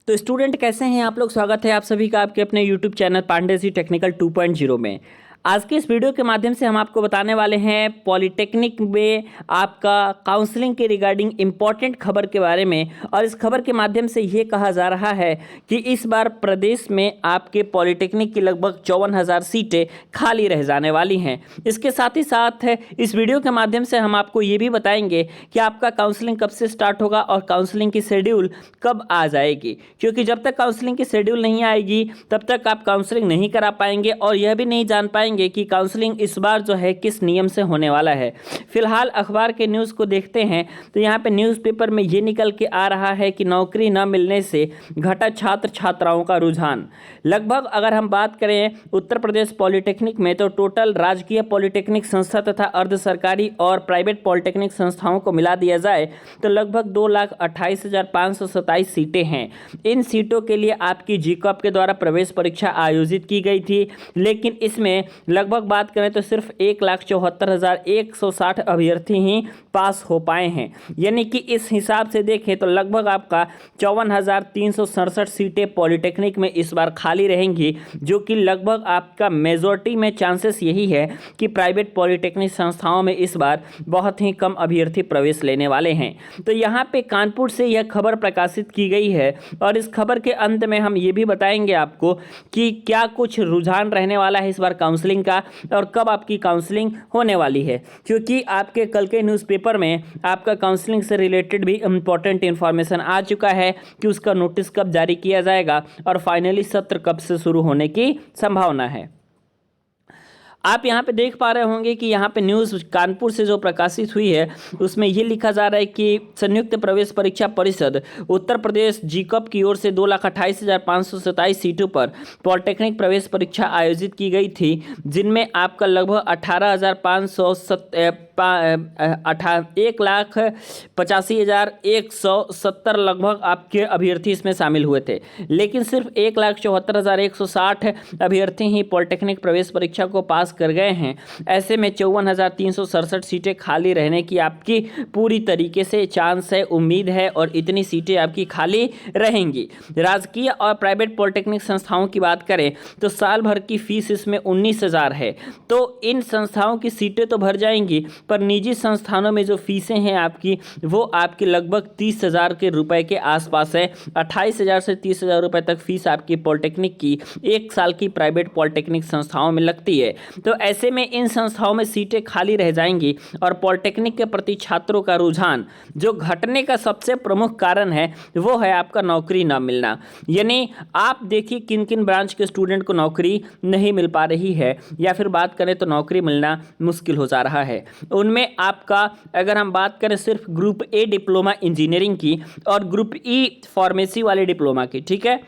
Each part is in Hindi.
तो स्टूडेंट कैसे हैं आप लोग। स्वागत है आप सभी का आपके अपने YouTube channel Pandey ji technical 2.0 में। आज के इस वीडियो के माध्यम से हम आपको बताने वाले हैं पॉलिटेक्निक में आपका काउंसलिंग के रिगार्डिंग इम्पॉर्टेंट खबर के बारे में। और इस खबर के माध्यम से ये कहा जा रहा है कि इस बार प्रदेश में आपके पॉलिटेक्निक की लगभग 54,000 सीटें खाली रह जाने वाली हैं। इसके साथ ही साथ इस वीडियो के माध्यम से हम आपको ये भी बताएंगे कि आपका काउंसलिंग कब से स्टार्ट होगा और काउंसलिंग की शेड्यूल कब आ जाएगी, क्योंकि जब तक काउंसलिंग की शेड्यूल नहीं आएगी तब तक आप काउंसलिंग नहीं करा पाएंगे और यह भी नहीं जान पाएंगे कि काउंसलिंग इस बार जो है किस नियम से होने वाला है। फिलहाल अखबार के न्यूज़ को देखते हैं तो यहाँ पे न्यूज़पेपर में ये निकल के आ रहा है कि नौकरी न मिलने से घटा छात्र छात्राओं का रुझान। लगभग अगर हम बात करें उत्तर प्रदेश पॉलिटेक्निक में तो टोटल राजकीय पॉलिटेक्निक संस्था तथा अर्ध सरकारी और प्राइवेट पॉलिटेक्निक संस्थाओं को मिला दिया जाए तो लगभग 2,28,527 सीटें हैं। इन सीटों के लिए आपकी जीकॉप के द्वारा प्रवेश परीक्षा आयोजित की गई थी, लेकिन इसमें लगभग बात करें तो सिर्फ 1,74,160 अभ्यर्थी ही पास हो पाए हैं। यानी कि इस हिसाब से देखें तो लगभग आपका 54,367 सीटें पॉलिटेक्निक में इस बार खाली रहेंगी, जो कि लगभग आपका मेजॉरिटी में चांसेस यही है कि प्राइवेट पॉलिटेक्निक संस्थाओं में इस बार बहुत ही कम अभ्यर्थी प्रवेश लेने वाले हैं। तो यहाँ पे कानपुर से यह खबर प्रकाशित की गई है और इस खबर के अंत में हम ये भी बताएंगे आपको कि क्या कुछ रुझान रहने वाला है इस बार काउंसलिंग का और कब आपकी काउंसलिंग होने वाली है, क्योंकि आपके कल के न्यूज़पेपर में आपका काउंसलिंग से रिलेटेड भी इंपॉर्टेंट इन्फॉर्मेशन आ चुका है कि उसका नोटिस कब जारी किया जाएगा और फाइनली सत्र कब से शुरू होने की संभावना है। आप यहाँ पे देख पा रहे होंगे कि यहाँ पे न्यूज़ कानपुर से जो प्रकाशित हुई है उसमें ये लिखा जा रहा है कि संयुक्त प्रवेश परीक्षा परिषद उत्तर प्रदेश जीकॉप की ओर से 2,28,527 सीटों पर पॉलिटेक्निक प्रवेश परीक्षा आयोजित की गई थी, जिनमें आपका लगभग 1,85,170 लगभग आपके अभ्यर्थी इसमें शामिल हुए थे, लेकिन सिर्फ 1,74,160 अभ्यर्थी ही पॉलिटेक्निक प्रवेश परीक्षा को पास कर गए हैं। ऐसे में 54,367 सीटें खाली रहने की आपकी पूरी तरीके से चांस है, उम्मीद है और इतनी सीटें आपकी खाली रहेंगी। राजकीय और प्राइवेट पॉलिटेक्निक संस्थाओं की बात करें तो साल भर की फीस इसमें 19,000 है, तो इन संस्थाओं की सीटें तो भर जाएंगी, पर निजी संस्थानों में जो फीसें हैं आपकी वो आपकी लगभग 30,000 के रुपए के आसपास है। 28,000 से 30,000 रुपए तक फीस आपकी पॉलिटेक्निक की एक साल की प्राइवेट पॉलिटेक्निक संस्थाओं में लगती है। तो ऐसे में इन संस्थाओं में सीटें खाली रह जाएंगी और पॉलिटेक्निक के प्रति छात्रों का रुझान जो घटने का सबसे प्रमुख कारण है वो है आपका नौकरी ना मिलना। यानी आप देखिए किन किन ब्रांच के स्टूडेंट को नौकरी नहीं मिल पा रही है या फिर बात करें तो नौकरी मिलना मुश्किल हो जा रहा है। उनमें आपका अगर हम बात करें सिर्फ ग्रुप ए डिप्लोमा इंजीनियरिंग की और ग्रुप ई फार्मेसी वाले डिप्लोमा की, ठीक है,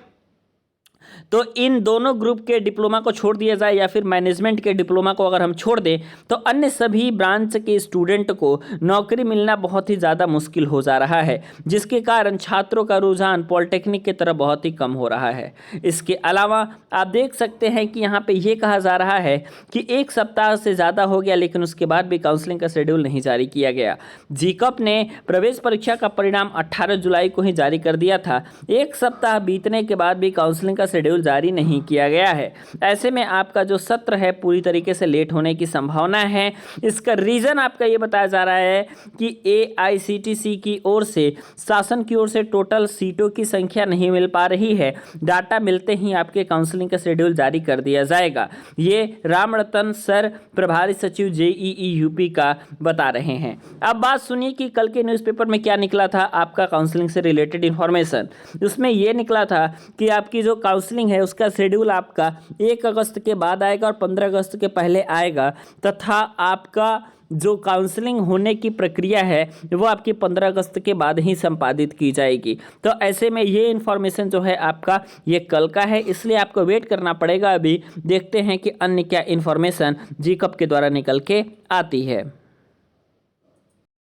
तो इन दोनों ग्रुप के डिप्लोमा को छोड़ दिया जाए या फिर मैनेजमेंट के डिप्लोमा को अगर हम छोड़ दें तो अन्य सभी ब्रांच के स्टूडेंट को नौकरी मिलना बहुत ही ज़्यादा मुश्किल हो जा रहा है, जिसके कारण छात्रों का रुझान पॉलिटेक्निक की तरफ बहुत ही कम हो रहा है। इसके अलावा आप देख सकते हैं कि यहाँ पे ये कहा जा रहा है कि एक सप्ताह से ज़्यादा हो गया लेकिन उसके बाद भी काउंसलिंग का शेड्यूल नहीं जारी किया गया। जीकॉप ने प्रवेश परीक्षा का परिणाम 18 जुलाई को ही जारी कर दिया था। एक सप्ताह बीतने के बाद भी काउंसलिंग का शेड्यूल जारी नहीं किया गया है। ऐसे में आपका जो सत्र है पूरी तरीके से लेट होने की संभावना है। इसका रीज़न आपका ये बताया जा रहा है कि AICTC की ओर से शासन की ओर से टोटल सीटों की संख्या नहीं मिल पा रही है। डाटा मिलते ही आपके काउंसलिंग का शेड्यूल जारी कर दिया जाएगा। ये रामरतन सर प्रभारी सचिव JEE UP का बता रहे हैं। अब बात सुनिए कि कल के न्यूज़पेपर में क्या निकला था आपका काउंसलिंग से रिलेटेड इन्फॉर्मेशन। उसमें यह निकला था कि आपकी जो काउंसलिंग है उसका शेड्यूल आपका 1 अगस्त के बाद आएगा और 15 अगस्त के पहले आएगा, तथा आपका जो काउंसलिंग होने की प्रक्रिया है वो आपकी 15 अगस्त के बाद ही संपादित की जाएगी। तो ऐसे में ये इन्फॉर्मेशन जो है आपका ये कल का है, इसलिए आपको वेट करना पड़ेगा। अभी देखते हैं कि अन्य क्या इन्फॉर्मेशन जीकॉप के द्वारा निकल के आती है।